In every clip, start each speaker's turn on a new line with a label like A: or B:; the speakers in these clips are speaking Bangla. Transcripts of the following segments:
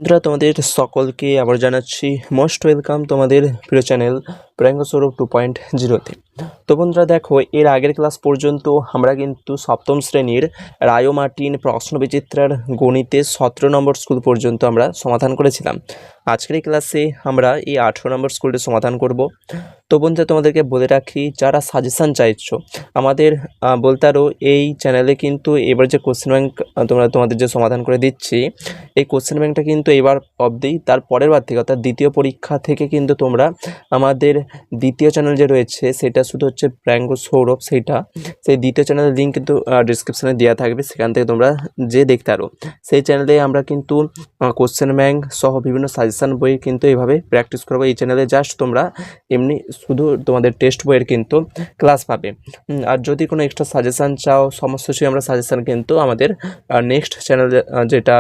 A: বন্ধুরা তোমাদের সকলকে আবার জানাচ্ছি মোস্ট ওয়েলকাম তোমাদের প্রিয় চ্যানেল প্রিয়াঙ্ক সৌরভ 2.0-তে। তো বন্ধুরা দেখো, এর আগের ক্লাস পর্যন্ত আমরা কিন্তু সপ্তম শ্রেণীর রায়ো মার্টিন প্রশ্নবিচিত্রার গণিতে 17 নম্বর স্কুল পর্যন্ত আমরা সমাধান করেছিলাম। আজকের এই ক্লাসে আমরা এই 18 নম্বর স্কুলটি সমাধান করব। তো বন্ধুরা তোমাদেরকে বলে রাখি, যারা সাজেশান চাইছো আমাদের বলতে আরও এই চ্যানেলে কিন্তু এবার যে কোশ্চেন ব্যাংক তোমাদের যে সমাধান করে দিচ্ছি, এই কোশ্চেন ব্যাংকটা কিন্তু এবার অবধি তার পরের বার থেকে অর্থাৎ দ্বিতীয় পরীক্ষা থেকে কিন্তু তোমরা আমাদের দ্বিতীয় চ্যানেল যে রয়েছে সেটা শুধু হচ্ছে প্রিয়াঙ্ক সৌরভ, সেই দ্বিতীয় চ্যানেলের লিঙ্ক কিন্তু ডিসক্রিপশানে দেওয়া থাকবে, সেখান থেকে তোমরা যে দেখতে পারো। সেই চ্যানেলে আমরা কিন্তু কোশ্চেন ব্যাংক সহ বিভিন্ন সাজেশান বই কিন্তু এইভাবে প্র্যাকটিস করবো। এই চ্যানেলে জাস্ট তোমরা এমনি শুধু তোমাদের টেস্ট বইয়ের কিন্তু ক্লাস পাবে। আর যদি কোনো এক্সট্রা সাজেশান চাও, সমস্ত কিছু আমরা সাজেশান কিন্তু আমাদের নেক্সট চ্যানেল যেটা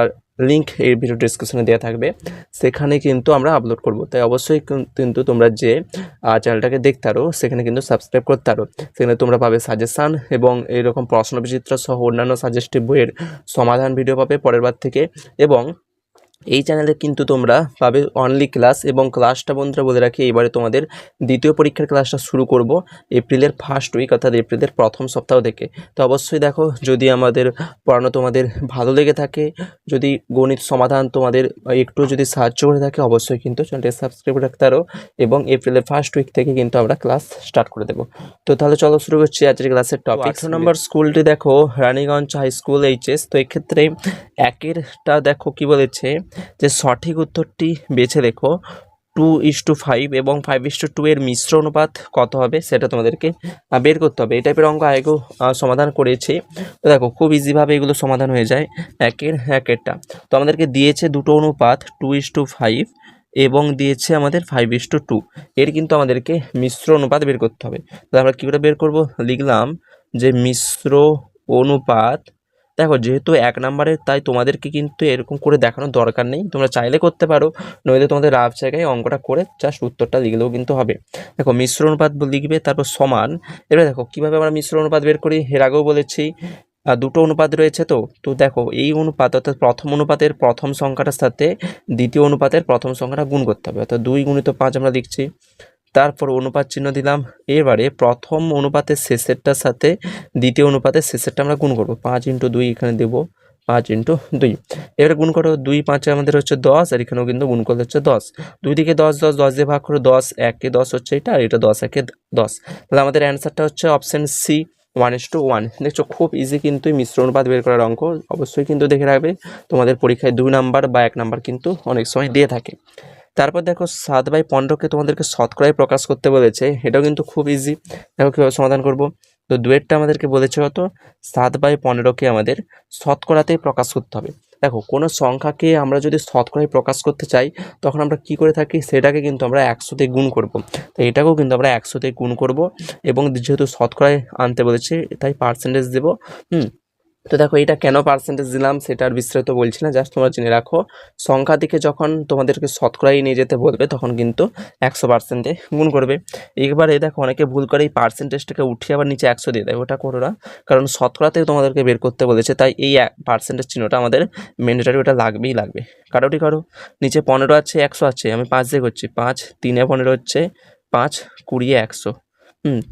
A: লিঙ্ক এই ভিডিও ডিসক্রিপশনে দেওয়া থাকবে সেখানে কিন্তু আমরা আপলোড করব। তাই অবশ্যই কিন্তু তোমরা যে চ্যানেলটাকে দেখতে পারো সেখানে কিন্তু সাবস্ক্রাইব করতে পারো। সেখানে তোমরা পাবে সাজেশান এবং এইরকম প্রশ্নবিচিত্র সহ অন্যান্য সাজেস্টিভ বইয়ের সমাধান ভিডিও পাবে পরের বার থেকে। এবং এই চ্যানেলে কিন্তু তোমরা পাবে অনলি ক্লাস, এবং ক্লাসটা বন্ধুরা বলে রাখি এবারে তোমাদের দ্বিতীয় পরীক্ষার ক্লাসটা শুরু করব এপ্রিলের ফার্স্ট উইক অর্থাৎ এপ্রিলের প্রথম সপ্তাহ থেকে। তো অবশ্যই দেখো, যদি আমাদের পড়ানো তোমাদের ভালো লেগে থাকে, যদি গণিত সমাধান তোমাদের একটু যদি সাহায্য করে থাকে, অবশ্যই কিন্তু চ্যানেলটি সাবস্ক্রাইব রাখতে পারো এবং এপ্রিলের ফার্স্ট উইক থেকে কিন্তু আমরা ক্লাস স্টার্ট করে দেবো। তো তাহলে চলো শুরু করছি আজকের ক্লাসের টপিক। 18 নম্বর স্কুলটি দেখো রানীগঞ্জ হাই স্কুল এইচএস। তো এক্ষেত্রে একেরটা দেখো কি বলেছে যে সঠিক উত্তরটি বেছে লেখো 2:5 এবং 5:2 এর মিশ্র অনুপাত কত হবে সেটা তোমাদেরকে বের করতে হবে। এই টাইপের অঙ্ক আগেও সমাধান করেছি। তো দেখো খুব ইজিভাবে এগুলো সমাধান হয়ে যায় একেরটা। তো আমাদেরকে দিয়েছে দুটো অনুপাত 2:5 এবং দিয়েছে আমাদের 5:2। এর কিন্তু আমাদেরকে মিশ্র অনুপাত বের করতে হবে। তো আমরা কী করে বের করব, লিখলাম যে মিশ্র অনুপাত। দেখো যেহেতু 1 নম্বরের, তাই তোমাদেরকে কিন্তু এরকম করে দেখানোর দরকার নেই, তোমরা চাইলে করতে পারো, নইলে তোমাদের রাফ জায়গায় অঙ্কটা করে জাস্ট উত্তরটা লিখলেও কিন্তু হবে। দেখো মিশ্র অনুপাত লিখবে, তারপর সমান। এবার দেখো কীভাবে আমরা মিশ্র অনুপাত বের করি, এর আগেও বলেছি দুটো অনুপাত রয়েছে। তো দেখো এই অনুপাত অর্থাৎ প্রথম অনুপাতের প্রথম সংখ্যাটার সাথে দ্বিতীয় অনুপাতের প্রথম সংখ্যাটা গুণ করতে হবে, অর্থাৎ 2 × 5 আমরা লিখছি। তারপর অনুপাত চিহ্ন দিলাম। এবারে প্রথম অনুপাতের শেষেরটার সাথে দ্বিতীয় অনুপাতের শেষেরটা আমরা গুণ করবো, 5 × 2 এখানে দেবো, 5 × 2। এবারে গুণ করো, 2 × 5 আমাদের হচ্ছে 10, আর এখানেও কিন্তু গুণ করলে হচ্ছে 10। দুই দিকে 10 10 10 দিয়ে ভাগ করো, 10 1 10 হচ্ছে এটা, আর এটা 10 1 10। তাহলে আমাদের অ্যান্সারটা হচ্ছে অপশান সি, 1:1। দেখছো খুব ইজি কিন্তু এই মিশ্র অনুপাত বের করার অঙ্ক। অবশ্যই কিন্তু দেখে রাখবে, তোমাদের পরীক্ষায় 2 নাম্বার বা 1 নাম্বার কিন্তু অনেক সময় দিয়ে থাকে। তারপর দেখো 7/15কে তোমাদেরকে শতকরায় প্রকাশ করতে বলেছে, এটাও কিন্তু খুব ইজি। দেখো কীভাবে সমাধান করব। তো দুয়েরটা আমাদেরকে বলেছে কত, 7/15কে আমাদের শতকরাতেই প্রকাশ করতে হবে। দেখো কোনো সংখ্যাকে আমরা যদি শতকরায় প্রকাশ করতে চাই তখন আমরা কি করে থাকি, সেটাকে কিন্তু আমরা 100তে গুণ করব। তো এটাকেও কিন্তু আমরা 100তে গুণ করব, এবং যেহেতু শতকরায় আনতে বলেছে তাই পার্সেন্টেজ দেবো। তো দেখো এটা কেন পার্সেন্টেজ দিলাম সেটা আর বিস্তারিত বলছি না, জাস্ট তোমরা জেনে রাখো সংখ্যা দিকে যখন তোমাদেরকে শতকরাই নিয়ে যেতে বলবে তখন কিন্তু 100%-এ গুণ করবে। এবারে দেখো অনেকে ভুল করে এই পার্সেন্টেজটাকে উঠিয়ে আবার নিচে 100 দিয়ে দেয়, ওটা করো না, কারণ শতকরাতেও তোমাদেরকে বের করতে বলেছে, তাই এই পার্সেন্টেজ চিহ্নটা আমাদের ম্যান্ডেটরি, ওটা লাগবেই লাগবে। কারোটি করো, নিচে 15 আছে 100 আছে, আমি 5 দিয়ে করছি, 5 3 15 হচ্ছে 5 20 100।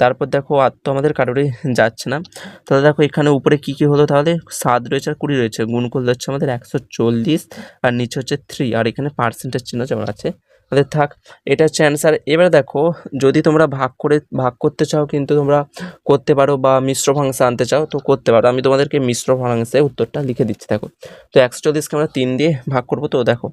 A: তারপর দেখো আর তো আমাদের কারোরই যাচ্ছে না। তাহলে দেখো এখানে উপরে কি হলো, তাহলে 7 রয়েছে আর 20 রয়েছে, গুণ করলে হচ্ছে আমাদের 140, আর নিচে হচ্ছে 3, আর এখানে পার্সেন্টেজ চিহ্ন যেমন আছে আমাদের থাক। এটা হচ্ছে অ্যান্সার। এবারে দেখো যদি তোমরা ভাগ করতে চাও কিন্তু তোমরা করতে পারো, বা মিশ্র ভগ্নাংশে আনতে চাও তো করতে পারো। আমি তোমাদেরকে মিশ্র ভগ্নাংশে উত্তরটা লিখে দিচ্ছি। দেখো তো 140কে আমরা 3 দিয়ে ভাগ করবো। তো দেখো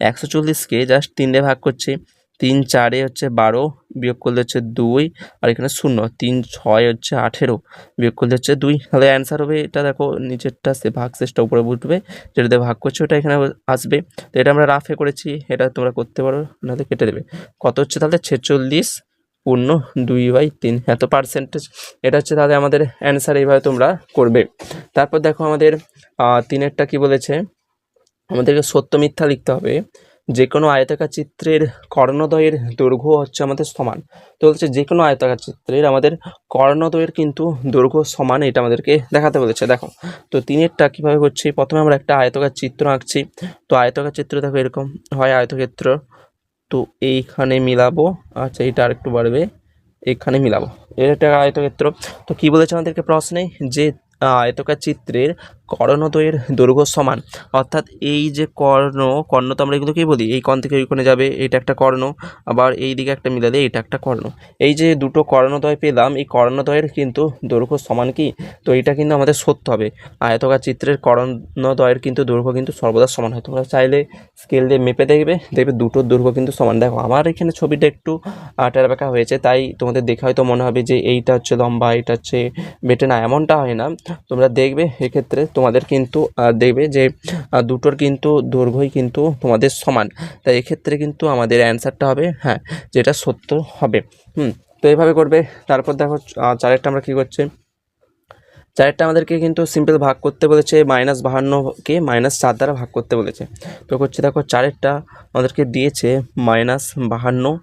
A: 140কে জাস্ট 3 দিয়ে ভাগ করছি, 3 4 হচ্ছে 12, বিয়োগ করলে হচ্ছে 2, আর এখানে 0, 3 6 হচ্ছে 18, বিয়োগ করলে হচ্ছে 2। তাহলে অ্যান্সার হবে এটা। দেখো নিচেরটা ভাগ শেষটা উপরে উঠবে, যেটাতে ভাগ করছে ওটা এখানে আসবে। তো এটা আমরা রাফে করেছি, এটা তোমরা করতে পারো, নাহলে কেটে দেবে। কত হচ্ছে তাহলে 46.2/3, এত পার্সেন্টেজ। এটা হচ্ছে তাহলে আমাদের অ্যান্সার। এইভাবে তোমরা করবে। তারপর দেখো আমাদের 3এরটা কি বলেছে, আমাদেরকে সত্য মিথ্যা লিখতে হবে। যে কোনো আয়তাকার চিত্রের কর্ণদ্বয়ের দৈর্ঘ্য হচ্ছে আমাদের সমান। তো বলছে যে কোনো আয়তাকার চিত্রের আমাদের কর্ণদ্বয়ের কিন্তু দৈর্ঘ্য সমান, এটা আমাদেরকে দেখাতে বলেছে। দেখো তো তিনেরটা কীভাবে করছি, প্রথমে আমরা একটা আয়তাকার চিত্র আঁকছি। তো আয়তাকার চিত্র দেখো এরকম হয় আয়তক্ষেত্র, তো এইখানে মিলাবো, আচ্ছা এইটা আরেকটু বাড়বে, এখানে মিলাবো, এর একটা আয়তক্ষেত্র। তো কি বলেছে আমাদেরকে প্রশ্নে, যে আয়তকার চিত্রের কর্ণদ্বয়ের দৈর্ঘ্য সমান, অর্থাৎ এই যে কর্ণ তো আমরা এগুলোকেই বলি, এই কর্ণ থেকে ওই কোণে যাবে, এটা একটা কর্ণ, আবার এই দিকে একটা মিলালে এটা একটা কর্ণ। এই যে দুটো কর্ণদ্বয় পেলাম, এই কর্ণদ্বয়ের কিন্তু দৈর্ঘ্য সমান কি, তো এটা কিন্তু আমাদের সত্য হবে। আয়তকার চিত্রের কর্ণদ্বয়ের কিন্তু দৈর্ঘ্য কিন্তু সর্বদা সমান হয়। তোমরা চাইলে স্কেল দিয়ে মেপে দেখবে দুটোর দৈর্ঘ্য কিন্তু সমান। দেখো আমার এখানে ছবিটা একটু টেরাবেঁকা হয়েছে, তাই তোমাদের দেখে হয়তো মনে হবে যে এইটা হচ্ছে লম্বা, এটা হচ্ছে বেটে, না এমনটা হয় না। তোমরা দেখবে এক্ষেত্রে তোমাদের কিন্তু দেখবে যে দুটোর কিন্তু দৈর্ঘ্যই কিন্তু তোমাদের সমান, তাই এক্ষেত্রে কিন্তু আমাদের অ্যান্সারটা হবে হ্যাঁ, যেটা সত্য হবে। তো এইভাবে করবে। তারপর দেখো চারেরটা আমরা কী করছি, চারেরটা আমাদেরকে কিন্তু সিম্পল ভাগ করতে বলেছে, -52কে -4 দ্বারা ভাগ করতে বলেছে। তো করছে দেখো চারেরটা আমাদেরকে দিয়েছে -52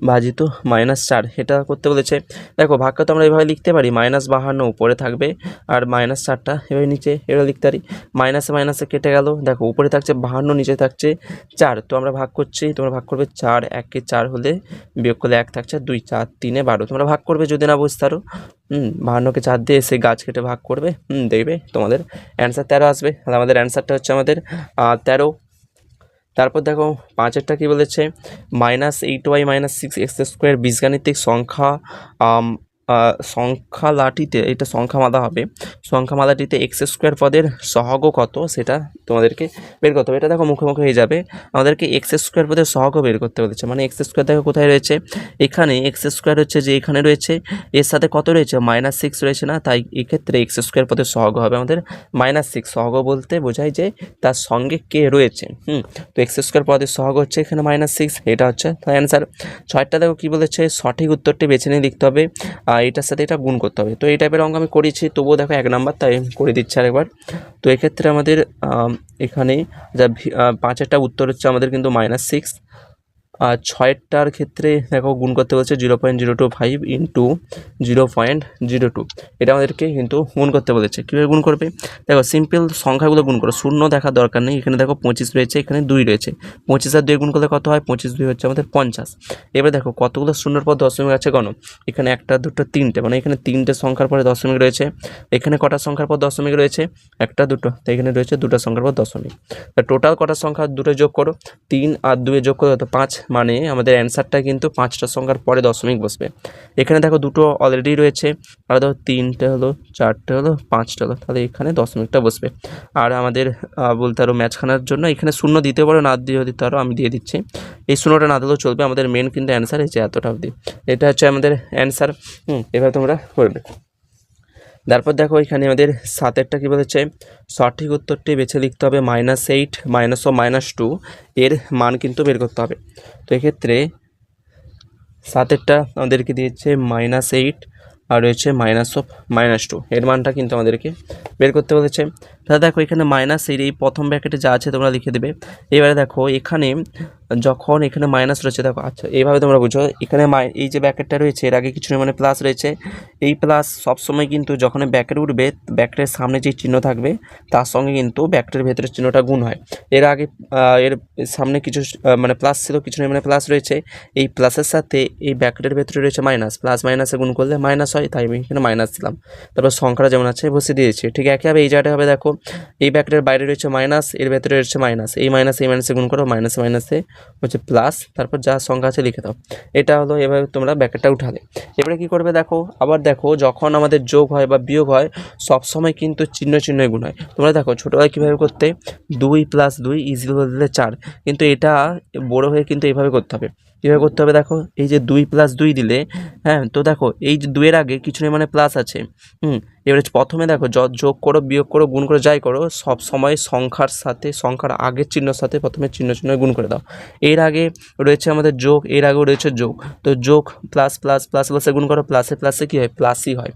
A: ভাজিত -4, এটা করতে বলেছে। দেখো ভাগটা তো আমরা এইভাবে লিখতে পারি, -52 উপরে থাকবে আর -4টা এভাবে নিচে, এভাবে লিখতে পারি। মাইনাসে মাইনাসে কেটে গেল, দেখো উপরে থাকছে 52, নিচে থাকছে 4, তো আমরা ভাগ করছি, তোমরা ভাগ করবে 4 1 4 হলে, বিয়োগ করলে 1 থাকছে 2, 4 3 12, তোমরা ভাগ করবে যদি না বুঝতে পারো। 52কে 4 দিয়ে এসে গাছ কেটে ভাগ করবে, দেখবে তোমাদের অ্যান্সার 13 আসবে। তাহলে আমাদের অ্যান্সারটা হচ্ছে আমাদের 13। তারপর দেখো পাঁচেরটা কি বলেছে, -8y - 6x² বীজগাণিতিক সংখ্যালাটিতে, এটা সংখ্যামালা হবে, সংখ্যামালাটিতে x² পদের সহগ কত সেটা তোমাদেরকে বের করতে হবে। এটা দেখো মুখে মুখে হয়ে যাবে, আমাদেরকে x² পদের সহগ বের করতে বলেছে। মানে x² দেখো কোথায় রয়েছে, এখানে x² হচ্ছে যে এখানে রয়েছে, এর সাথে কত রয়েছে -6 রয়েছে না, তাই এক্ষেত্রে x² পদের সহগ হবে আমাদের -6। সহগ বলতে বোঝায় যে তার সঙ্গে কে রয়েছে। তো x² পদের সহগ হচ্ছে এখানে -6, এটা হচ্ছে অ্যান্সার। 6টা দেখো কী বলেছে, সঠিক উত্তরটি বেছে নিয়ে লিখতে হবে, এটার সাথে এটা গুণ করতে হবে। তো এই টাইপের অঙ্ক আমি করেছি, তবুও দেখো 1 নাম্বার, তাই করে দিচ্ছি আরেকবার। তো এক্ষেত্রে আমাদের এখানে যা 5এরটা উত্তর হচ্ছে আমাদের কিন্তু -6, আর 6এরটার ক্ষেত্রে দেখো গুণ করতে বলছে 0.025 ইন্টু 0.02, এটা আমাদেরকে কিন্তু গুণ করতে বলেছে। কীভাবে গুণ করবে, দেখো সিম্পল সংখ্যাগুলো গুণ করো, শূন্য দেখার দরকার নেই। এখানে দেখো 25 রয়েছে, এখানে 2 রয়েছে, 25 আর 2 গুণ করলে কত হয়, 25 2 হচ্ছে আমাদের 50। এবার দেখো কতগুলো শূন্যর পর দশমিক আছে গণ, এখানে 1 2 3টে, মানে এখানে 3টে সংখ্যার পরে দশমিক রয়েছে। এখানে কটা সংখ্যার পর দশমিক রয়েছে, 1 2, তো এখানে রয়েছে 2টা সংখ্যার পর দশমিক। টোটাল কটা সংখ্যা, 2 যোগ করো, 3 আর 2 যোগ করো তো 5, মানে আমাদের অ্যান্সারটা কিন্তু 5টা সংখ্যার পরে দশমিক বসবে। এখানে দেখো 2টো অলরেডি রয়েছে, আর দেখো 3টে হলো, 4টে হলো, 5টা হলো, তাহলে এখানে দশমিকটা বসবে। আর আমাদের বলতে আরও ম্যাচখানার জন্য এখানে শূন্য দিতে পারো, না দিয়েও দিতে পারো, আমি দিয়ে দিচ্ছি। এই শূন্যটা না দিলেও চলবে, আমাদের মেন কিন্তু অ্যান্সার হয়েছে এতটা অবধি, এটা হচ্ছে আমাদের অ্যান্সার। এভাবে তোমরা করবে। তারপর দেখো এখানে আমাদের 7এরটা কী বলেছে, সঠিক উত্তরটি বেছে লিখতে হবে, -8 -2 এর মান কিন্তু বের করতে হবে। তো এক্ষেত্রে 7এরটা আমাদেরকে দিয়েছে -8 আর রয়েছে -2 এর মানটা কিন্তু আমাদেরকে বের করতে বলেছে। তাহলে দেখো এখানে -8 এই প্রথম ব্র্যাকেটে যা আছে তোমরা লিখে দেবে। এবারে দেখো এখানে যখন এখানে মাইনাস রয়েছে, দেখো আচ্ছা এইভাবে তোমরা বুঝো, এখানে এই যে ব্র্যাকেটটা রয়েছে এর আগে কিছু মানে প্লাস রয়েছে, এই প্লাস সবসময় কিন্তু যখন ব্র্যাকেট উঠবে, ব্র্যাকেটের সামনে যে চিহ্ন থাকবে তার সঙ্গে কিন্তু ব্র্যাকেটের ভেতরের চিহ্নটা গুণ হয়। এর আগে এর সামনে কিছু মানে প্লাস ছিল, কিছু মানে প্লাস রয়েছে, এই প্লাসের সাথে এই ব্র্যাকেটের ভেতরে রয়েছে মাইনাস, প্লাস মাইনাসে গুণ করলে মাইনাস হয়, তাই আমি এখানে মাইনাস দিলাম। তারপর সংখ্যাটা যেমন আছে বসে দিয়েছি। ঠিক একইভাবে এই জায়গাটা হবে, দেখো এই ব্র্যাকেটের বাইরে রয়েছে মাইনাস, এর ভেতরে রয়েছে মাইনাস, এই মাইনাসে গুণ করো, মাইনাসে মাইনাসে হচ্ছে প্লাস, তারপর যা সংখ্যা আছে লিখে দাও। এটা হলো, এভাবে তোমরা ব্র্যাকেটটা উঠালে। এবারে কি করবে, দেখো আবার দেখো যখন আমাদের যোগ হয় বা বিয়োগ হয় সবসময় কিন্তু চিহ্ন গুণ হয়। তোমরা দেখো ছোটোবেলায় কীভাবে করতে, 2 + 2 = 4, কিন্তু এটা বড় হয়ে কিন্তু এইভাবে করতে হবে। কীভাবে করতে হবে, দেখো এই যে 2 + 2 দিলে, হ্যাঁ তো দেখো এই যে 2 এর আগে কিছু মানে প্লাস আছে, এবারে প্রথমে দেখো যোগ করো, বিয়োগ করো, গুণ করে যাই করো, সব সময় সংখ্যার আগের চিহ্নের সাথে প্রথমে চিহ্ন গুণ করে দাও। এর আগে রয়েছে আমাদের যোগ, এর আগেও রয়েছে যোগ, তো যোগ প্লাস প্লাস প্লাস প্লাসে গুণ করো, প্লাসে প্লাসে কী হয়, প্লাসই হয়।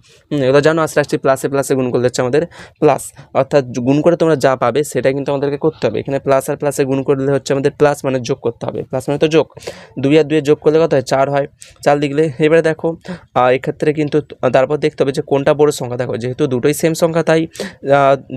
A: এবার জানো আস্তে আস্তে প্লাসে প্লাসে গুণ করলে হচ্ছে আমাদের প্লাস, অর্থাৎ গুণ করে তোমরা যা পাবে সেটা কিন্তু আমাদেরকে করতে হবে। এখানে প্লাস আর প্লাসে গুণ করলে হচ্ছে আমাদের প্লাস মানে যোগ করতে হবে, প্লাস মানে তো যোগ, 2 আর 2 যোগ করলে কত হয়, 4 হয়, 4 লিখলে। এবারে দেখো এক্ষেত্রে কিন্তু তারপর দেখতে হবে যে কোনটা বড় সংখ্যা। দেখো যেহেতু দুটোই সেম সংখ্যা তাই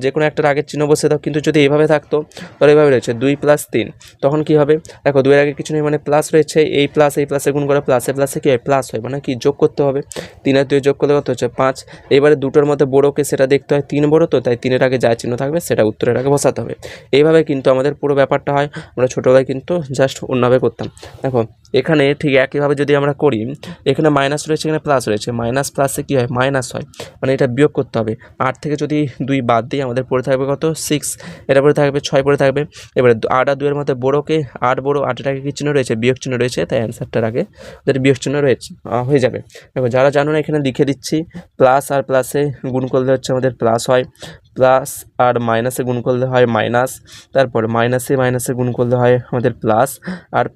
A: যে কোনো একটার আগের চিহ্ন বসে দাও, কিন্তু যদি এভাবে থাকতো তাহলে এভাবে রয়েছে 2 + 3, তখন কি হবে, দেখো 2 এর আগে কিছু নেই মানে প্লাস রয়েছে, এই প্লাসে গুণ করে প্লাসে প্লাসে কী হয়, প্লাস হয়, মানে কি যোগ করতে হবে। 3 আর 2 যোগ করলে কত হচ্ছে 5। এবারে দুটোর মধ্যে বড়োকে সেটা দেখতে হয়, 3 বড়ো তো, তাই 3-এর আগে যা চিহ্ন থাকবে সেটা উত্তরের আগে বসাতে হবে। এইভাবে কিন্তু আমাদের পুরো ব্যাপারটা হয়। আমরা ছোটোবেলায় কিন্তু জাস্ট অন্যভাবে করতাম। দেখো এখানে ঠিক একইভাবে যদি আমরা করি, এখানে মাইনাস রয়েছে, এখানে প্লাস রয়েছে, মাইনাস প্লাসে কী হয়, মাইনাস হয়, মানে এটা বিয়োগ করতে হবে। 8 থেকে যদি 2 বাদ দিই আমাদের পড়ে থাকবে কত, 6, এটা পড়ে থাকবে 6 পড়ে থাকবে। এবারে 8 আর 2 এর মধ্যে বড়োকে 8 বড়ো, 8-এর আগে কী চিহ্ন রয়েছে, বিয়োগ চিহ্ন রয়েছে, তাই অ্যান্সারটার আগে ওদের বিয়োগ চিহ্ন রয়েছে হয়ে যাবে। দেখো যারা জানো না এখানে লিখে দিচ্ছি, প্লাস আর প্লাসে গুণ করলে হচ্ছে আমাদের প্লাস হয়, প্লাস আর মাইনাসে গুণ করলে হয় মাইনাস, তারপর মাইনাসে গুণ করলে হয় আমাদের প্লাস, আর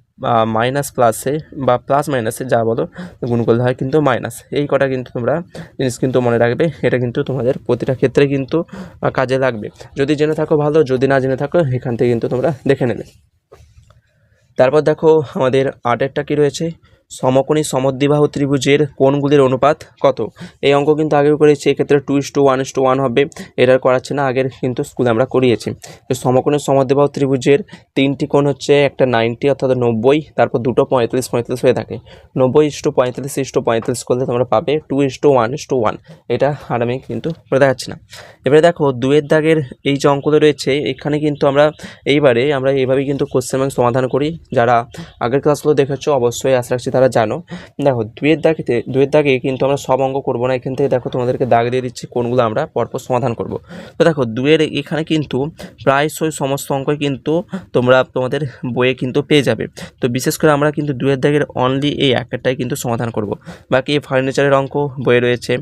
A: মাইনাস প্লাসে বা প্লাস মাইনাসে যা বলো গুণ করলে হয় কিন্তু মাইনাস। এই কটা কিন্তু তোমরা জিনিস কিন্তু মনে রাখবে, এটা কিন্তু তোমাদের প্রতিটা ক্ষেত্রে কিন্তু কাজে লাগবে। যদি জেনে থাকো ভালো, যদি না জেনে থাকো এখান থেকে কিন্তু তোমরা দেখে নেবে। তারপর দেখো আমাদের 8-এরটা কী রয়েছে, সমকোণী সমদ্বিবাহু ত্রিভুজের কোণগুলির অনুপাত কত। এই অঙ্ক কিন্তু আগেও করেছি, এক্ষেত্রে 2:1:1 হবে, এটা করাচ্ছে না, আগের কিন্তু স্কুলে আমরা করিয়েছি। তো সমকোণী সমদ্বিবাহু ত্রিভুজের 3টি কোণ হচ্ছে, একটা 90 অর্থাৎ 90, তারপর দুটো 35 হয়ে থাকে, 90:35:35 করলে তোমরা পাবে 2:1:1। এটা আর আমি কিন্তু করে দেখাচ্ছি না। এবারে দেখো 2-এর দাগের এই যে অঙ্কগুলো রয়েছে, এখানে কিন্তু আমরা এইভাবেই কিন্তু কোশ্চেন ব্যাংক সমাধান করি। যারা আগের ক্লাসগুলো দেখেছো অবশ্যই আশা রাখছি তারা জানো। দেখো 2-এর দাগে কিন্তু আমরা সব অঙ্ক করবো না, এখান থেকে দেখো তোমাদেরকে দাগ দিয়ে দিচ্ছি কোনগুলো আমরা পরপর সমাধান করব। তো দেখো 2-এর এখানে কিন্তু প্রায়শই সমস্ত অঙ্কই কিন্তু তোমাদের বইয়ে কিন্তু পেয়ে যাবে। তো বিশেষ করে আমরা কিন্তু 2-এর দাগের অনলি এই একটাই কিন্তু সমাধান করব। বাকি ফার্নিচারের অঙ্ক বইয়ে রয়েছে,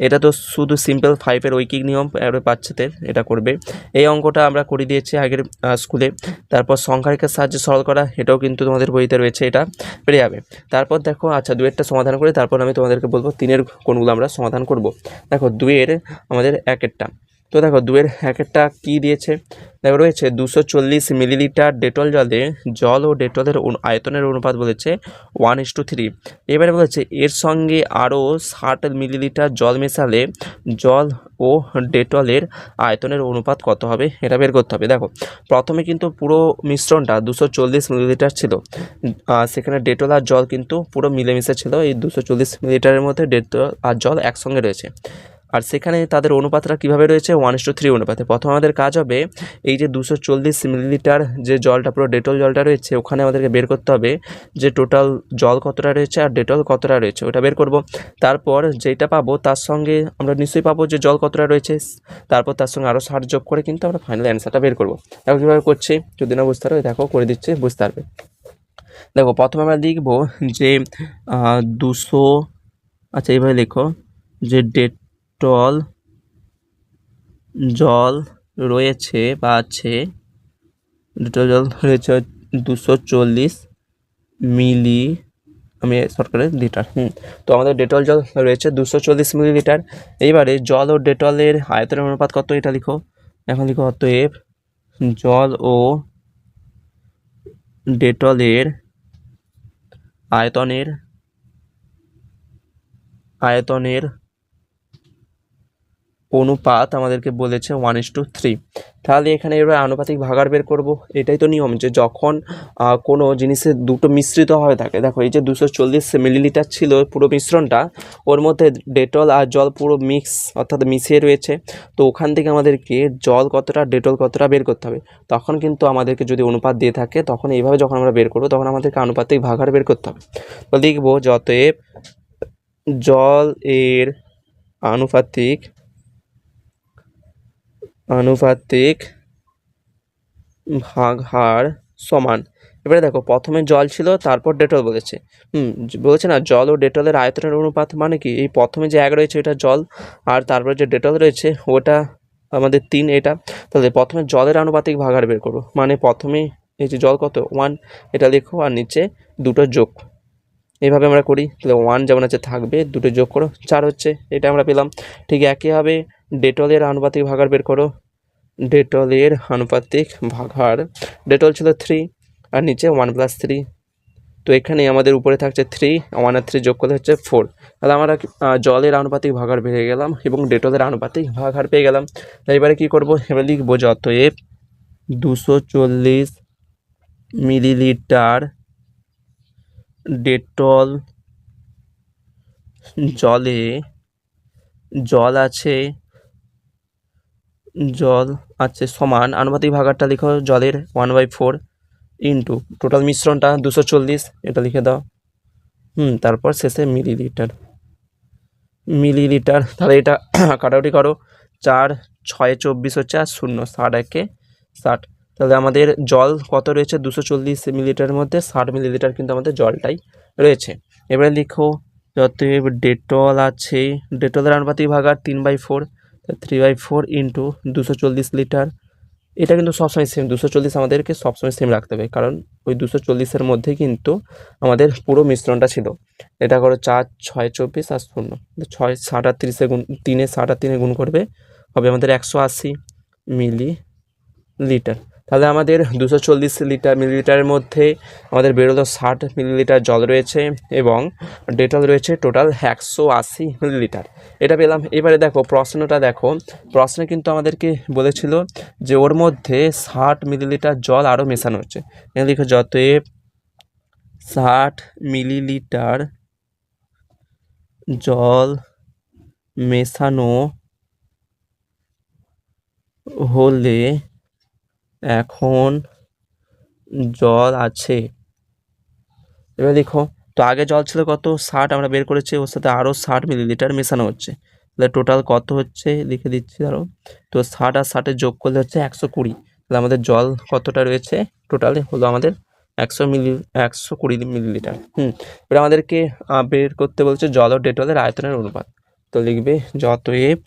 A: এটা তো শুধু সিম্পল 5-এর ঐকিক নিয়ম বাচ্চাদের এটা করবে। এই অঙ্কটা আমরা করে দিয়েছি আগের স্কুলে। তারপর সংখ্যারেখার সাহায্যে সরল করা, এটাও কিন্তু তোমাদের বইতে রয়েছে, এটা পেরে যাবে। তারপর দেখো আচ্ছা 2-এরটা সমাধান করে তারপর আমি তোমাদেরকে বলবো 3-এর কোনগুলো আমরা সমাধান করব। দেখো 2-এর আমাদের 1-এরটা, তো দেখো 2-এর 1-এরটা কী দিয়েছে, দেখো রয়েছে 240 মিলিলিটার ডেটল জলে জল ও ডেটলের আয়তনের অনুপাত বলেছে 1:3। এবারে বলেছে এর সঙ্গে আরও 60 মিলিলিটার জল মেশালে জল ও ডেটলের আয়তনের অনুপাত কত হবে, এটা বের করতে হবে। দেখো প্রথমে কিন্তু পুরো মিশ্রণটা 240 মিলিলিটার ছিল, সেখানে ডেটল আর জল কিন্তু পুরো মিলেমিশে ছিল, এই 240 মিলিলিটারের মধ্যে ডেটল আর জল একসঙ্গে রয়েছে। আর সেখানে তাদের অনুপাতটা কীভাবে রয়েছে, 1:3 অনুপাতে। প্রথম আমাদের কাজ হবে এই যে 240 মিলিলিটার যে জলটা পুরো ডেটল জলটা রয়েছে, ওখানে আমাদেরকে বের করতে হবে যে টোটাল জল কতটা রয়েছে আর ডেটল কতটা রয়েছে, ওটা বের করব। তারপর যেটা পাবো তার সঙ্গে আমরা নিশ্চয়ই পাবো যে জল কতটা রয়েছে, তারপর তার সঙ্গে আরও 60 যোগ করে কিন্তু আমরা ফাইনাল অ্যান্সারটা বের করবো। দেখো কীভাবে করছি, যদি না বুঝতে পারবে দেখো করে দিচ্ছি, বুঝতে পারবে। দেখো প্রথমে আমরা লিখব যে 200, আচ্ছা এইভাবে লেখো যে ডেটল জল রয়েছে বা আছে, ডেটল জল রয়েছে 240 মিলি, আমি সরকারের লিটার, তো আমাদের ডেটল জল রয়েছে 240 মিলিলিটার। এইবারে জল ও ডেটলের আয়তনের অনুপাত কত, এটা লিখো। এখন লিখো অতএব জল ও ডেটলের আয়তনের অনুপাত আমাদেরকে বলেছে 1:3। তাহলে এখানে এবার আনুপাতিক ভাগাড় বের করব। এটাই তো নিয়ম যে যখন কোনো জিনিসের দুটো মিশ্রিত হয়ে থাকে, দেখো এই যে 240 মিলিলিটার ছিল পুরো মিশ্রণটা, ওর মধ্যে ডেটল আর জল পুরো মিক্স অর্থাৎ মিশিয়ে রয়েছে, তো ওখান থেকে আমাদেরকে জল কতটা ডেটল কতটা বের করতে হবে। তখন কিন্তু আমাদেরকে যদি অনুপাত দিয়ে থাকে তখন এইভাবে যখন আমরা বের করবো তখন আমাদেরকে আনুপাতিক ভাগাড় বের করতে হবে। তো লিখবো অতএব জল এর আনুপাতিক ভাগহার সমান, এবারে দেখো প্রথমে জল ছিল, তারপর ডেটল বলেছে। বলেছে না জল ও ডেটলের আয়তনের অনুপাত, মানে কি এই প্রথমে যে 1 রয়েছে এটা জল, আর তারপরে যে ডেটল রয়েছে ওটা আমাদের 3। এটা তাহলে প্রথমে জলের আনুপাতিক ভাগাহার বের করো, মানে প্রথমে এই যে জল কত 1 এটা লিখো, আর নিচে দুটো যোগ, এইভাবে আমরা করি। তাহলে 1 যেমন আছে থাকবে, দুটো যোগ করো 4 হচ্ছে, এটা আমরা পেলাম। ঠিক একইভাবে ডেটলের আনুপাতিক ভাগাহার বের করো। ডেটলের আনুপাতিক ভাগাহার, ডেটল ছিল 3 আর নিচে 1 + 3, তো এখানে আমাদের উপরে থাকছে 3, 1 আর 3 যোগ করলে হচ্ছে 4। তাহলে আমরা জলের আনুপাতিক ভাগাহার পেয়ে গেলাম এবং ডেটলের আনুপাতিক ভাগাহার পেয়ে গেলাম। তাই এবারে কী করবো, এবার লিখবো যে অতএব 240 মিলিলিটার ডেটল জল আছে সমান, আনুপাতিক ভাগাহারটা লিখো জলের 1/4 ইন্টু টোটাল মিশ্রণটা 240, এটা লিখে দাও। তারপর শেষে মিলিলিটার। তাহলে এটা কাটাকুটি করো, 4 6 24 হচ্ছে, আর 0 60 1 60। তাহলে আমাদের জল কত রয়েছে 240 মিলিলিটারের মধ্যে 60 মিলিলিটার কিন্তু আমাদের জলটাই রয়েছে। এবারে লিখো অতএব ডেটল আছে, ডেটলের আনুপাতিক ভাগাহার 3/4, 3/4 ইন্টু 240 লিটার। এটা কিন্তু সবসময় সেম, 240 আমাদেরকে সবসময় সেম রাখতে হবে, কারণ ওই 240-এর মধ্যে কিন্তু আমাদের পুরো মিশ্রণটা ছিল। এটা করো 4 6 24 আর 0, 6 60 আর 30 গুণ 3 60 আর 3 গুণ করবে, হবে আমাদের 180 মিলিলিটার। তাহলে আমাদের 240 মিলিলিটারের মধ্যে আমাদের বেরোলো 60 মিলিলিটার জল রয়েছে এবং ডেটল রয়েছে টোটাল 180 মিলিলিটার, এটা পেলাম। এবারে দেখো প্রশ্নটা দেখো, প্রশ্নে কিন্তু আমাদেরকে বলেছিল যে ওর মধ্যে 60 মিলিলিটার জল আরও মেশানো হচ্ছে। এখানে লিখো অতএব 60 মিলিলিটার জল মেশানো হলে এখন জল আছে। এবার দেখো, তো আগে জল ছিল কত 60, আমরা বের করেছি, ওর সাথে আরও 60 মিলিলিটার মেশানো হচ্ছে। তাহলে টোটাল কত হচ্ছে লিখে দিচ্ছি ধরো, তো 60 আর 60 যোগ করলে হচ্ছে 120। তাহলে আমাদের জল কতটা রয়েছে টোটালে হলো আমাদের 120 মিলিলিটার। এবার আমাদেরকে বের করতে বলছে জল ও ডেটলের আয়তনের অনুপাত। তো লিখবে অতএব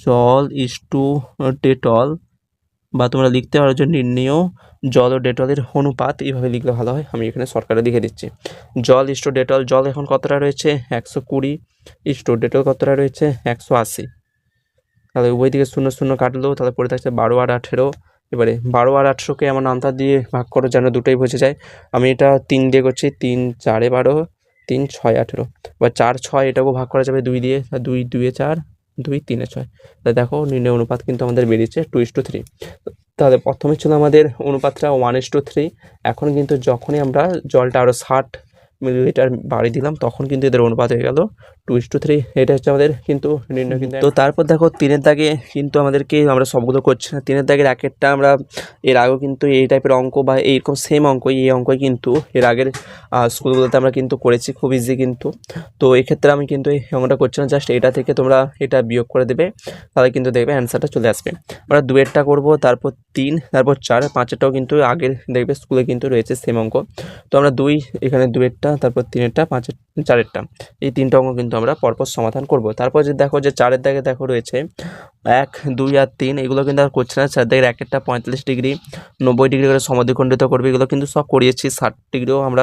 A: জল ইস্টু ডেটল, বা তোমরা লিখতে পারো যে নির্ণেয় জল ও ডেটলের অনুপাত, এইভাবে লিখলে ভালো হয়। আমি এখানে শর্টকাটে লিখে দিচ্ছি জল ইস্টু ডেটল। জল এখন কতটা রয়েছে 120, ইস্টু ডেটল কতটা রয়েছে 180। তাহলে উভয় দিকে 0 0 কাটলো, তাহলে পড়ে থাকছে 12 আর 18। এবারে 12 আর 18কে আমার নামতা দিয়ে ভাগ করো যেন দুটোই বুঝে যায়। আমি এটা 3 দিয়ে করছি, 3 4 12, 3 6 18, বা 4 6 এটাকেও ভাগ করা যাবে 2 দিয়ে, 2 2 4, 2 3 6। তাহলে দেখো নির্ণয় অনুপাত কিন্তু আমাদের বেরিয়েছে 2:3। তাহলে প্রথমে ছিল আমাদের অনুপাতটা 1:3, এখন কিন্তু যখনই আমরা জলটা আরও 60 মিলিলিটার বাড়ি দিলাম তখন কিন্তু এদের অনুপাত হয়ে গেল 2:3। এটা হচ্ছে আমাদের কিন্তু নির্ণয়। কিন্তু তো তারপর দেখো 3-এর দাগে কিন্তু আমাদেরকে, আমরা সবগুলো করছি না, 3-এর দাগের একটা আমরা এর আগেও কিন্তু এই টাইপের অঙ্ক বা এইরকম সেম অঙ্ক, এই অঙ্কই কিন্তু এর আগের স্কুলগুলোতে আমরা কিন্তু করেছি, খুব ইজি কিন্তু। তো এক্ষেত্রে আমি কিন্তু এই অঙ্কটা করছি না, জাস্ট এটা থেকে তোমরা এটা বিয়োগ করে দেবে, তাহলে কিন্তু দেখবে অ্যান্সারটা চলে আসবে। আমরা 2-এরটা করবো, তারপর 3, তারপর 4, 5-এরটাও কিন্তু আগের দেখবে স্কুলে কিন্তু রয়েছে সেম অঙ্ক। তো আমরা 2 এখানে 2-এরটা, তারপর 3-এরটা, 5-এর 4-এরটা, এই 3টা অঙ্ক কিন্তু আমরা পরপর সমাধান করব। তারপর যে দেখো যে 4-এর দাগে দেখো রয়েছে 1 2 আর 3, এগুলো কিন্তু আর করছে না। 4 দাগের 1-এরটা 45 ডিগ্রি 90 ডিগ্রি করে সমদ্বিখণ্ডিত করবে, এগুলো কিন্তু সব করিয়েছি। 60 ডিগ্রিও আমরা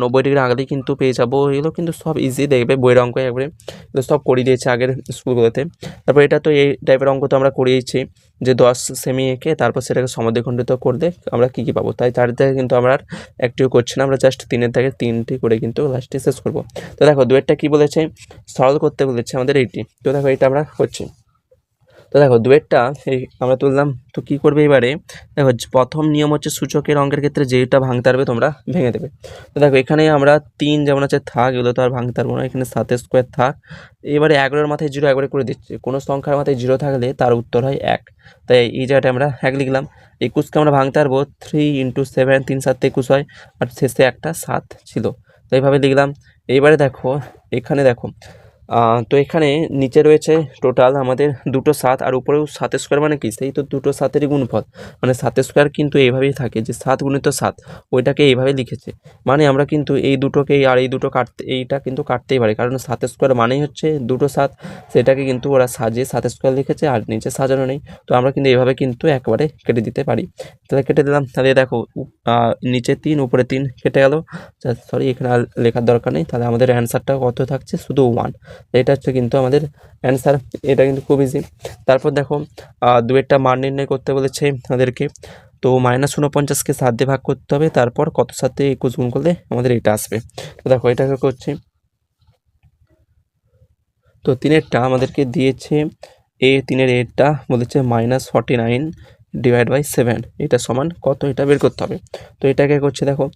A: 90 ডিগ্রি আগেই কিন্তু পেয়ে যাবো, এগুলো কিন্তু সব ইজি দেখবে বইয়ের অঙ্ক একবারে, এগুলো সব করিয়ে দিয়েছে আগের স্কুলগুলোতে। তারপর এটা তো এই টাইপের অঙ্ক তো আমরা করিয়েছি যে 10 সেমি এঁকে তারপর সেটাকে সমদ্বিখণ্ডিত করলে আমরা কী কী পাবো। তাই 4 দাগে কিন্তু আমরা আর একটিও করছি না, আমরা জাস্ট 3-এর দাগে 3টি করে কিন্তু লাস্টে শেষ করবো। তো দেখো 2-এরটা কী বলেছে, সরল করতে বলেছে আমাদের এইটি। তো দেখো এটা আমরা করছি। তো দেখো 2-এরটা এই আমরা তুললাম, তো কী করবে এবারে দেখো, প্রথম নিয়ম হচ্ছে সূচকের অঙ্কের ক্ষেত্রে যেটা ভাঙতে পারবে তোমরা ভেঙে দেবে। তো দেখো এখানে আমরা 3 যেমন আছে থাক, এগুলো তো আর ভাঙতে পারবো না, এখানে 7 স্কোয়ার থাক। এবারে 11-এর মাথায় 0 একবারে করে দিচ্ছি, কোনো সংখ্যার মাথায় 0 থাকলে তার উত্তর হয় 1, তাই এই জায়গাটা আমরা 1 লিখলাম। 21কে আমরা ভাঙতে পারবো 3 × 7, 3 7 21 হয়, আর শেষে একটা 7 ছিল, তো এইভাবে লিখলাম। এইবারে দেখো এখানে দেখো তো এখানে নিচে রয়েছে টোটাল আমাদের দুটো 7 আর উপরেও 7 স্কোয়ার মানে কি সেই তো দুটো 7-এরই গুণফল, মানে 7 স্কোয়ার কিন্তু এইভাবেই থাকে যে 7 গুণিত 7, ওইটাকে এইভাবে লিখেছে। মানে আমরা কিন্তু এই দুটোকেই আর এই দুটো এইটা কিন্তু কাটতেই পারি, কারণ 7 স্কোয়ার মানেই হচ্ছে দুটো 7, সেটাকে কিন্তু ওরা সাজিয়ে 7 স্কোয়ার লিখেছে আর নিচে সাজানো নেই। তো আমরা কিন্তু এইভাবে কিন্তু একবারে কেটে দিতে পারি। তাহলে কেটে দিলাম, তাহলে দেখো নিচে 3 উপরে 3 কেটে গেল। সরি, এখানে আর লেখার দরকার নেই। তাহলে আমাদের অ্যান্সারটা কত থাকছে, শুধু 1। এটা হচ্ছে কিন্তু আমাদের অ্যান্সার। এটা কিন্তু খুব ইজি। তারপর দেখো দুয়েরটা মান নির্ণয় করতে বলেছে আমাদেরকে। তো -49কে 7 দিয়ে ভাগ করতে হবে, তারপর কত সাথে 21 গুণ করলে আমাদের এটা আসবে। তো দেখো এটাকে করছি। তো 3-এরটা আমাদেরকে দিয়েছে এ, 3-এর এরটা বলেছে -49 ডিভাইড বাই 7, এটা সমান কত, এটা বের করতে হবে। তো এটাকে করছি দেখো।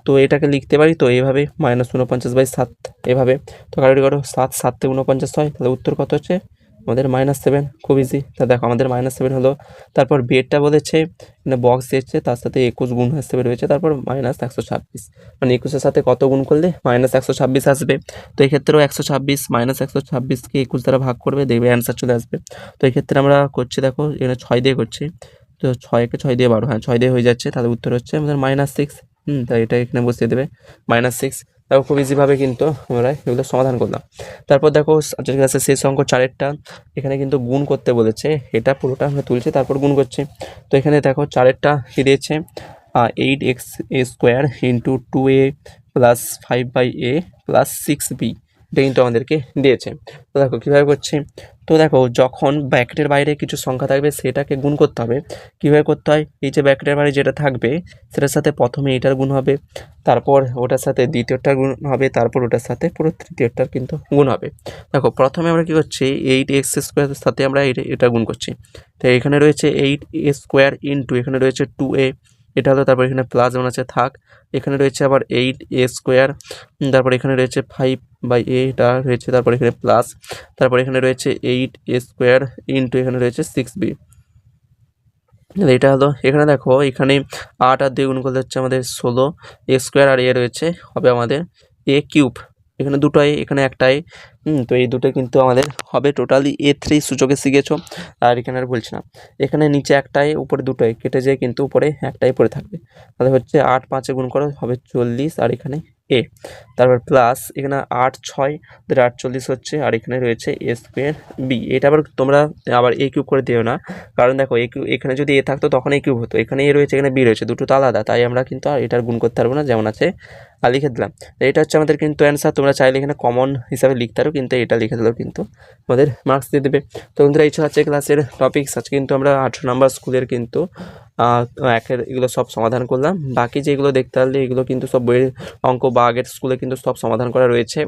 A: তো এটাকে লিখতে পারি তো এইভাবে -49/7 এভাবে। তো কারোর করো 7 7 × 49 হয়, তাহলে উত্তর কত হচ্ছে আমাদের -7। খুব ইজি। তা দেখো আমাদের -7 হলো। তারপর বিয়েরটা বলেছে মানে বক্স দিয়েছে, তার সাথে 21 গুণ হিসেবে রয়েছে, তারপর -126, মানে 21-এর সাথে কত গুণ করলে -126 আসবে। তো এক্ষেত্রেও 126 -126কে 21 দ্বারা ভাগ করবে, দেখবে অ্যান্সার চলে আসবে। তো এক্ষেত্রে আমরা করছি দেখো, এখানে 6 দিয়ে করছি। তো 6কে 6 দিয়ে 12, হ্যাঁ 6 দিয়ে হয়ে যাচ্ছে, তাহলে উত্তর হচ্ছে আমাদের -6। তাই এটা এখানে বসিয়ে দেবে -6। দেখো খুব ইজিভাবে কিন্তু আমরা এগুলো সমাধান করলাম। তারপর দেখো আজকের ক্লাসে শেষ অঙ্ক 4-এরটা, এখানে কিন্তু গুণ করতে বলেছে, এটা পুরোটা আমরা তুলছি তারপর গুণ করছি। তো এখানে দেখো 4-এরটা কী দিয়েছে, 8x² × 2a + 5/a + 6b, এটা কিন্তু আমাদেরকে দিয়েছে। তো দেখো কীভাবে করছি। তো দেখো যখন ব্র্যাকেটের বাইরে কিছু সংখ্যা থাকবে সেটাকে গুণ করতে হবে। কীভাবে করতে হয়, এই যে ব্র্যাকেটের বাইরে যেটা থাকবে সেটার সাথে প্রথমে এইটার গুণ হবে, তারপর ওটার সাথে দ্বিতীয়টার গুণ হবে, তারপর ওটার সাথে পুরো তৃতীয়টার কিন্তু গুণ হবে। দেখো প্রথমে আমরা কী করছি, 8x² সাথে আমরা এটা গুণ করছি। তো এখানে রয়েছে 8a² × এখানে রয়েছে 2a, এটা হলো। তারপর এখানে প্লাস যেমন আছে থাক, এখানে রয়েছে আবার 8a², তারপর এখানে রয়েছে 5/a, এটা রয়েছে, তারপর এখানে প্লাস, তারপর এখানে রয়েছে 8a² × এখানে রয়েছে 6b, এটা হলো। এখানে দেখো এখানে 8 আর 2 গুণ করলে হচ্ছে আমাদের 16, a² আর এ রয়েছে হবে আমাদের a³। এখানে দুটো এ, এখানে একটা এ, তো এই দুটো কিন্তু আমাদের হবে টোটালি a3 সূচকে শিখেছো। আর এখানে আর বলছি না, এখানে নিচে একটা এ উপরে দুটো এ কেটে যায়, কিন্তু উপরে একটাই পড়ে থাকবে। তাহলে হচ্ছে 8 5-এ গুণ করো হবে 40, আর এখানে এ, তারপর প্লাস এখানে 8 6 48 হচ্ছে, আর এখানে রয়েছে a²b। এটা আবার তোমরা আবার a³ করে দিও না, কারণ দেখো এখানে যদি এ থাকতো তখন a³ হতো, এখানে এ রয়েছে এখানে বি রয়েছে, দুটো তো আলাদা, তাই আমরা কিন্তু আর এটার গুণ করতে পারবো না, যেমন আছে আর লিখে দিলাম। এটা হচ্ছে আমাদের কিন্তু অ্যান্সার। তোমরা চাইলে এখানে কমন হিসাবে লিখতে পারো, কিন্তু এটা লিখে দিলেও কিন্তু আমাদের মার্কস দিয়ে দেবে। তো বন্ধুরা এই ছিল আজকে ক্লাসের টপিকস। আজকে কিন্তু আমরা 18 নম্বর স্কুলের কিন্তু একের এগুলো সব সমাধান করলাম। বাকি যেগুলো দেখতে পারলে এগুলো কিন্তু সব বইয়ের অঙ্ক বা আগের স্কুলে কিন্তু সব সমাধান করা রয়েছে।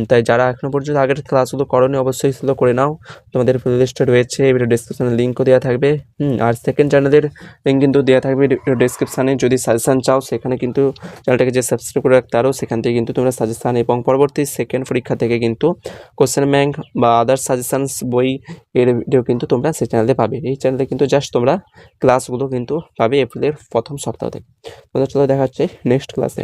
A: তাই যারা এখনও পর্যন্ত আগের ক্লাসগুলো করোনি অবশ্যই সেগুলো করে নাও। তোমাদের প্লেলিস্টে রয়েছে, ভিডিও ডেসক্রিপশনে লিঙ্কও দেওয়া থাকবে। আর সেকেন্ড চ্যানেলের লিঙ্ক কিন্তু দেওয়া থাকবে ডেসক্রিপশানে। যদি সাজেশান চাও সেখানে কিন্তু চ্যানেলটাকে যে সাবস্ক্রাইব করে রাখতে পারো, সেখান থেকে কিন্তু তোমরা সাজেশান এবং পরবর্তী সেকেন্ড পরীক্ষা থেকে কিন্তু কোশ্চেন ব্যাংক বা আদার সাজেশানস বই এর ভিডিও কিন্তু তোমরা সেই চ্যানেলে পাবে। এই চ্যানেলে কিন্তু জাস্ট তোমরা ক্লাসগুলো কিন্তু পাবে এপ্রিলের প্রথম সপ্তাহ থেকে। চলো দেখা হচ্ছে নেক্সট ক্লাসে।